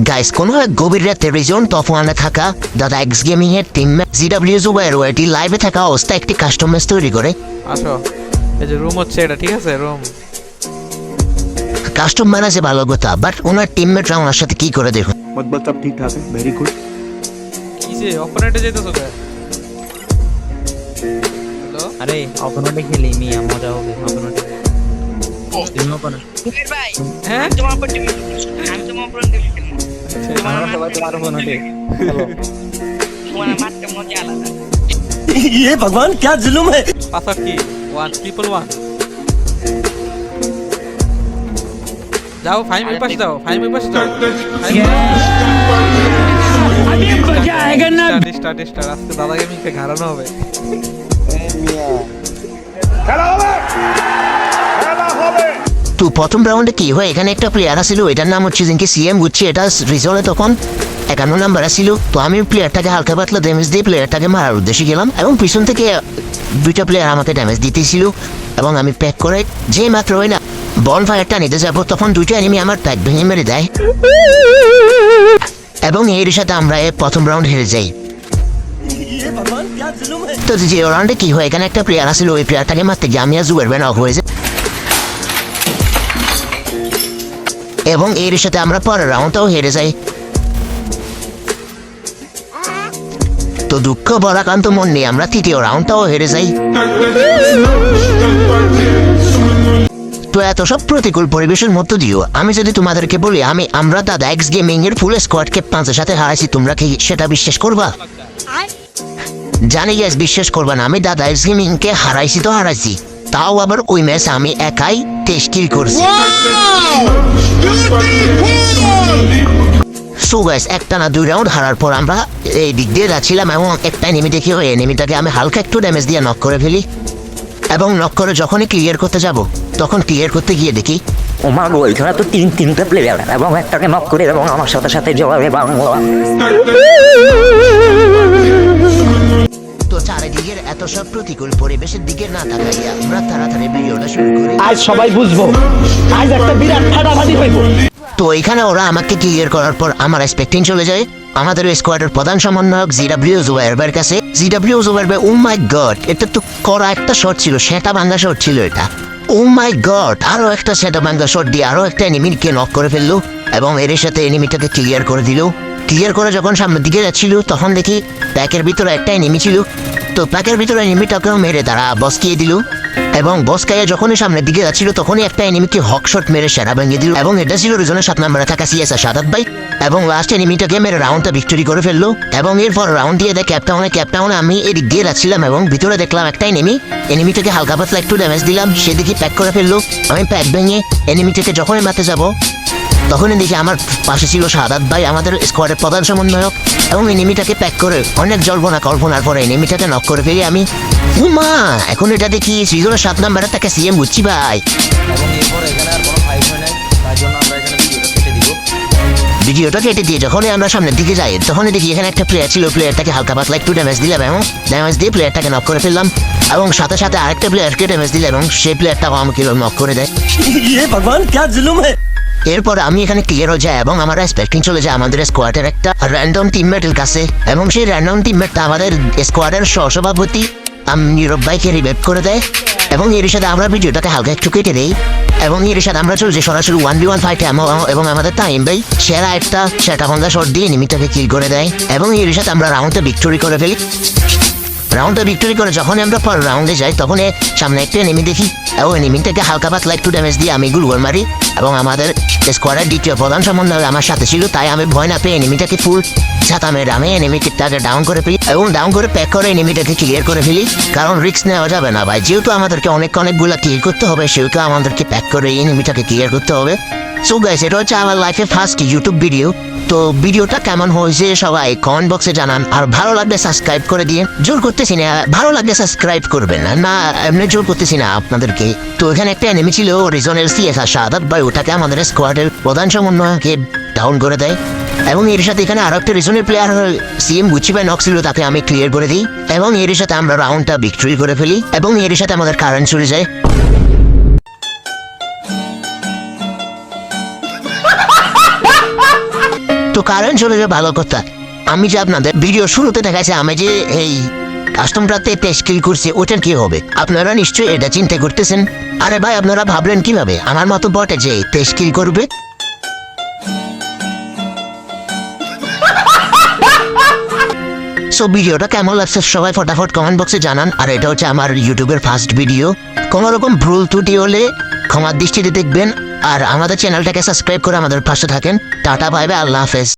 Guys কোনো এক গভীর রাতে রিজন তফওয়ানে থাকা দাদা এক্স গেমিং এর টিম জিডব্লিউ জুবাইরওয়াটি লাইভে থাকা অবস্থায় একটি কাস্টমাইজ তৈরি করে। আসো, এই যে রুম হচ্ছে এটা, ঠিক আছে? রুম কাস্টম বানাছে ভালো কথা, বাট ওনার টিমমেটরা ওনার সাথে কি করে দেখুন। मतलब सब ठीक ठाक है, वेरी गुड। কি যে অপারেটে যেতেছো কে? হ্যালো, अरे অপোনেন্টে খেলি মিয়া, মজা হবে অপোনেন্টে। তুমি অপোনেন্ট ভাই হ্যাঁ তোমার উপর টিম আমি তোমার উপর টিম আমরা সবাই তোমার অপোনেন্টে চলো। তোমার মারতে মজা আলাদা। ये भगवान क्या जुल्म है। পাসওয়ার্ড কি 111 যাও ফাইম এর পাশে যাও, ফাইম এর পাশে যাও। अभी मजा आएगा ना। স্টার্ট আজকে দাদা গেমিং কে ঘাড়ানো হবে। তো প্রথম রাউন্ডে কি হয়, এখানে একটা প্লেয়ার ছিল, এটার নাম হচ্ছে জিনকে সিএম বুঝছি, এটা রিজলে তখন 51 নাম্বার ছিল। তো আমি প্লেয়ারটাকে হালকা পাতলা ড্যামেজ দিয়ে প্লেয়ারটাকে মারার উদ্দেশ্যে গেলাম, এবং পিছন থেকে দুইটা প্লেয়ার আমাকে ড্যামেজ দিতেছিল, এবং আমি প্যাক করে যে মাত্র হয় না বন ফায়ারটা নিতে যাবো, তখন দুইটা এনিমি আমার প্যাক ভেঙে মেরে দেয়, এবং এর সাথে আমরা প্রথম রাউন্ড হেরে যাই। ये भगवान क्या जुल्म है। তো যে রাউন্ডে কি হয়, এখানে একটা প্লেয়ার ছিল, ওই প্লেয়ারটাকে মারতে গিয়ে আমি আর জুয়ের ব্যান অফ হয়ে যায়, এবং এর সাথে আমরা পরের রাউন্ডটাও হেরে যাই। তো দুঃখ বরাকান্ত মন নিয়ে আমরা তৃতীয় রাউন্ডটাও হেরে যাই। তো এত সব প্রতিকূল পরিবেশের মধ্য দিয়েও আমি যদি তোমাদেরকে বলি আমরা দাদা এক্স গেমিং এর ফুল স্কোয়াডকে 5-এর সাথে হারাইছি, তোমরা কি সেটা বিশ্বাস করবা? জানি গ্যাস বিশ্বাস করবা না, আমি দাদা এক্স গেমিং কে হারাইছি তো হারাইছি, তাও আবার ওই ম্যাচ আমি একাই 23 কিল করছি। সো গাইস, একটা না 2 রাউন্ড হারার পর আমরা এই দিক দিয়ে যাচ্ছিলাম, এবং একটা এনিমি দেখি ওই এনিমিটাকে আমি হালকা একটু ড্যামেজ দিয়ে নক করে ফেলি, এবং নক করে যখনই ক্লিয়ার করতে যাব তখন ক্লিয়ার করতে গিয়ে দেখি ওমা গো, এখানে তো তিনটা প্লেয়ার এবং একটাকে নক করে এবং আমার সাথে জবাবে বাংলা। তো চারিদিকের এত সব প্রতিকূল পরিবেশের দিকে না তাকাইয়া আমরা তাড়াতাড়ি ভিডিওটা শুরু করি। आज সবাই বুঝবো, আজ একটা বিরাট ফাটাফাটি হইব। তো এখানে ওরা আমাকে ক্লিয়ার করার পর আমার এক্সপেক্টিং চলে যায় আমাদের স্কোয়াডের প্রধান সমন্বয়ক জিডব্লিউ জুবাইরের কাছে। জিডব্লিউ জুবাইর, ও মাই গড, এটা তো করা একটা শট ছিল, সেটা ভাঙ্গা শট ছিল এটা। ও মাই গড, আরো একটা সেটা ভাঙ্গা শট দিয়ে আরো একটা এনিমিকে নক করে ফেললো, এবং এর সাথে এনিমিটাকে ক্লিয়ার করে দিল। ক্লিয়ার করে যখন সামনের দিকে যাচ্ছিল তখন দেখি প্যাকের ভিতরে একটা এনিমি ছিল। তো প্যাকের ভিতরে এনিমিটাকেও মেরে তারা বসকিয়ে দিল, এবং বসকাইয়া যখনই সামনের দিকে যাচ্ছিল তখনই একটা এনিমিকে হক শট মেরে সেরা ভেঙে দিল, এবং এটা ছিল রিজনের 7 নম্বরে থাকা সিএসআর সাদাত ভাই, এবং লাস্ট এনিমিটাকে মেরে রাউন্ডটা ভিক্টরি করে ফেললো। এবং এরপর রাউন্ড দিয়ে দেয় ক্যাপটাউনে আমি এদিক দিয়ে যাচ্ছিলাম, এবং ভিতরে দেখলাম একটা এনিমিটাকে হালকা পাতলা একটু ড্যামেজ দিলাম, সেদিকে প্যাক করে ফেললো। আমি প্যাক ভেঙে এনিমিটাকে যখনই মারতে যাবো তখনই দেখি আমার পাশে ছিল সাদাত ভাই, আমাদের স্কোয়াডের প্রধান সমন্বয়ক, এবং এনিমিটাকে প্যাক করে অনেক কল্পনার পরে এনিমিটাকে নক করে ফেলি আমি। মা এখন এটা দেখি সিজনের 7 নম্বরে তাকে সিএম বুঝছি ভাই। এবং এরপর এখানে আর কোনো ফাইট হয় নাই, তার জন্য আমরা এখানে ভিডিওটা কেটে দিব। ভিডিওটা কেটে দিয়ে যখনই আমরা সামনের দিকে যাই তখনই দেখি এখানে একটা প্লেয়ার ছিল, প্লেয়ারটাকে হালকা পাতলা একটু ড্যামেজ দিলাম, এবং ড্যামেজ দিয়ে প্লেয়ারটাকে নক করে ফেললাম, এবং সাথে সাথে আরেকটা প্লেয়ারকে ড্যামেজ দিলাম, এবং সেই প্লেয়ারটাও আমাকে নক করে দেয়। ये भगवान क्या जुल्म है। এরপর আমি এখানে ক্লিয়ার হয়ে যায়, এবং আমার এক্সপেক্টিং চলে যায় আমাদের স্কোয়াডের একটা র্যান্ডম টিমমেটের কাছে, এবং সেই র্যান্ডম টিমমেটটা আমাদের স্কোয়াডের সহসভাপতি নীরব ভাইকে রিভাইভ করে দেয়, এবং এর সাথে আমরা ভিডিওটাকে হালকা একটু কেটে দেই, এবং এর সাথে আমরা চলছি সরাসরি 1v1 ফাইটে, এবং আমাদের টাইম ভাই সেরা একটা সেটা ভাঙ্গা শট দিয়ে এনিমিটাকে কিল করে দেয়, এবং এর সাথে আমরা রাউন্ডটা ভিক্টোরি করে ফেলি। রাউন্ডটা ভিক্টোরি করে যখন আমরা পর রাউন্ডে যাই তখন সামনে একটা এনিমি দেখি, এবং এনিমিটাকে হালকা পাতলা একটু ড্যামেজ দিয়ে আমি গুলগোল মারি, এবং আমাদের স্কোয়াডের দ্বিতীয় প্রধান সমন্বয় আমার সাথে ছিল, তাই আমি ভয় না পেয়ে এনিমিটাকে ফুল ছাতা মেরে আমি এনিমিটাকে ডাউন করে ফেলি, এবং ডাউন করে প্যাক করে এনিমিটাকে ক্লিয়ার করে ফেলি, কারণ রিস্ক নেওয়া যাবে না ভাই, যেহেতু আমাদেরকে অনেকগুলো ক্লিয়ার করতে হবে, সেহেতু আমাদেরকে প্যাক করে এনিমিটাকে ক্লিয়ার করতে হবে। সো গাইস, এটা হচ্ছে আমার লাইফে ফার্স্ট ইউটিউব ভিডিও। তো ভিডিওটা কেমন হয়েছে সবাই কমেন্ট বক্সে জানান, আর ভালো লাগলে সাবস্ক্রাইব করে দিয়ে। জোর করতেছি না, ভালো লাগলে সাবস্ক্রাইব করবেন না, এমনি জোর করতেছি না আপনাদেরকে। তো এখানে একটা এনিমি ছিল রিজনের সিএসআর সাদাত ভাই, ওটাকে আমাদের স্কোয়াডের প্রধান সমন্বয়কে ডাউন করে দেয়, এবং এর সাথে এখানে আরো একটা রিজনের প্লেয়ার সিএম গুচি ভাই নক ছিল, তাকে আমি ক্লিয়ার করে দিই, এবং এর সাথে আমরা রাউন্ডটা ভিক্টরি করে ফেলি, এবং এর সাথে আমাদের কারেন্ট চলে যায়। তো কারেন্ট চলে যায় ভালো কথা। আমি যে আপনাদের ভিডিও শুরুতে দেখাচ্ছি আমি যে এই কাস্টমটাতে টেস্ট কিল করছি ওটার কি হবে? আপনারা নিশ্চয়ই এটা চিন্তা করতেছেন। আরে ভাই আপনারা ভাবলেন কিভাবে আমার মতো বটে যে টেস্ট কিল করবে? সো ভিডিওটা কেমন লাগছে সবাই ফটাফট কমেন্ট বক্সে জানান। আর এটা হচ্ছে আমার ইউটিউবের ফার্স্ট ভিডিও, কোনো রকম ভুল ত্রুটি হলে ক্ষমার দৃষ্টিতে দেখবেন। আর আমাদের চ্যানেলটাকে সাবস্ক্রাইব করে আমাদের পাশে থাকেন। টাটা, বাই বাই, আল্লাহ হাফেজ।